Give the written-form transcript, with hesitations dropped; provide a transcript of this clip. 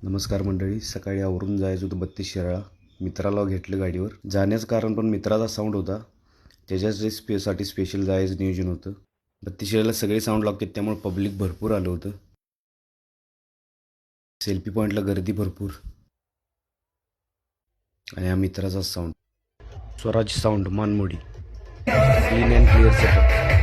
नमस्कार मंडळी. सकाळी आवरून जायचं होतं 32 शिराळा. मित्राला घेतलं गाडीवर. जाण्याचं कारण पण मित्राचा साऊंड होता, त्याच्यासाठी स्पेशल जायचं नियोजन होतं. 32 शिराळ्याला सगळे साऊंड लागतात, त्यामुळे पब्लिक भरपूर आलं होतं. सेल्फी पॉईंटला गर्दी भरपूर. आणि हा मित्राचा साऊंड स्वराज साऊंड मानमोडी. Clean and clear setup.